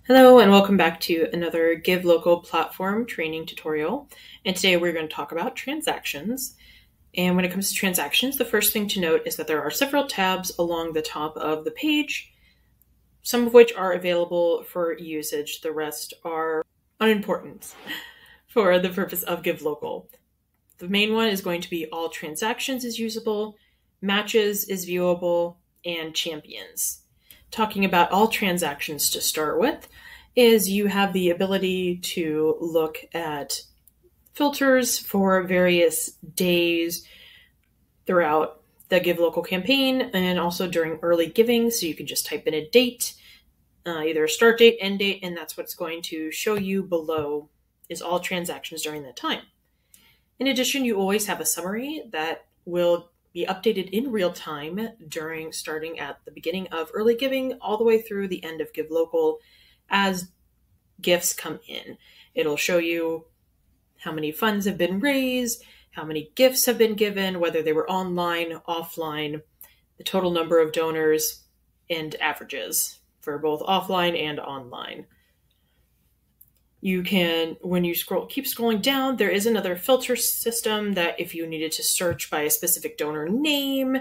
Hello and welcome back to another Give Local platform training tutorial. And today we're going to talk about transactions. And when it comes to transactions, the first thing to note is that there are several tabs along the top of the page, some of which are available for usage. The rest are unimportant for the purpose of Give Local. The main one is going to be all transactions is usable, matches is viewable, and champions. Talking about all transactions to start with is you have the ability to look at filters for various days throughout the Give Local campaign and also during early giving. So you can just type in a date, either a start date, end date, and that's what's going to show you below is all transactions during that time. In addition, you always have a summary that will be updated in real time starting at the beginning of early giving all the way through the end of Give Local as gifts come in. It'll show you how many funds have been raised, how many gifts have been given, whether they were online, offline, the total number of donors, and averages for both offline and online. You can, when you keep scrolling down, there is another filter system that if you needed to search by a specific donor name,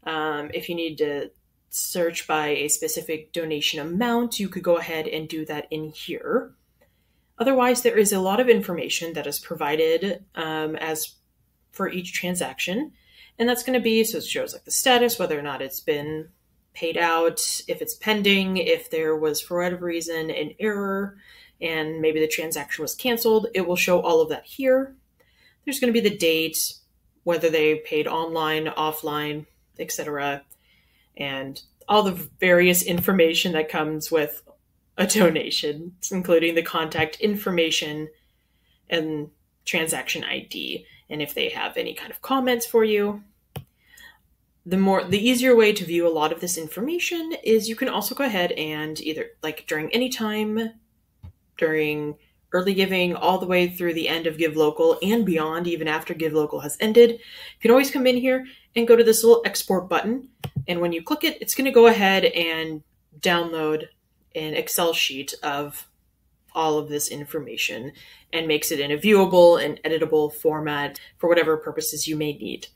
if you need to search by a specific donation amount, you could go ahead and do that in here. Otherwise, there is a lot of information that is provided as for each transaction. And that's going to be, so it shows like the status, whether or not it's been paid out, if it's pending, if there was for whatever reason an error, and maybe the transaction was canceled, it will show all of that here. There's going to be the date, whether they paid online, offline, etc., and all the various information that comes with a donation, including the contact information and transaction ID, and if they have any kind of comments for you. The easier way to view a lot of this information is you can also go ahead and either, like during any time, during early giving all the way through the end of Give Local and beyond, even after Give Local has ended, you can always come in here and go to this little export button. And when you click it, it's going to go ahead and download an Excel sheet of all of this information and makes it in a viewable and editable format for whatever purposes you may need.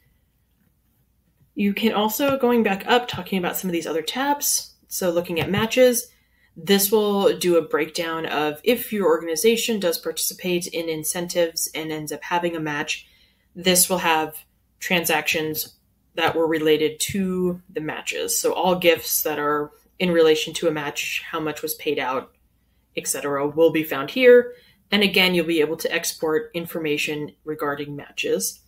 You can also, going back up, talking about some of these other tabs. So looking at matches, this will do a breakdown of if your organization does participate in incentives and ends up having a match, this will have transactions that were related to the matches. So all gifts that are in relation to a match, how much was paid out, etc., will be found here. And again, you'll be able to export information regarding matches.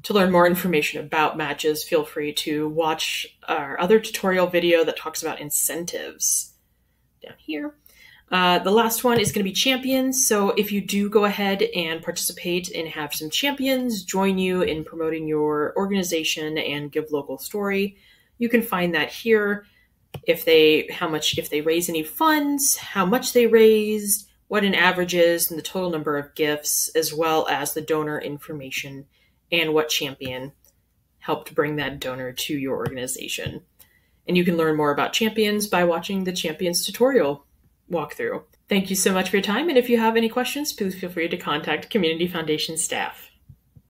To learn more information about matches, feel free to watch our other tutorial video that talks about incentives down here. The last one is going to be champions. So if you do go ahead and participate and have some champions join you in promoting your organization and Give Local story, you can find that here. If they raise any funds, how much they raised, what an average is, and the total number of gifts, as well as the donor information and what champion helped bring that donor to your organization. And you can learn more about champions by watching the champions tutorial walkthrough. Thank you so much for your time. And if you have any questions, please feel free to contact Community Foundation staff.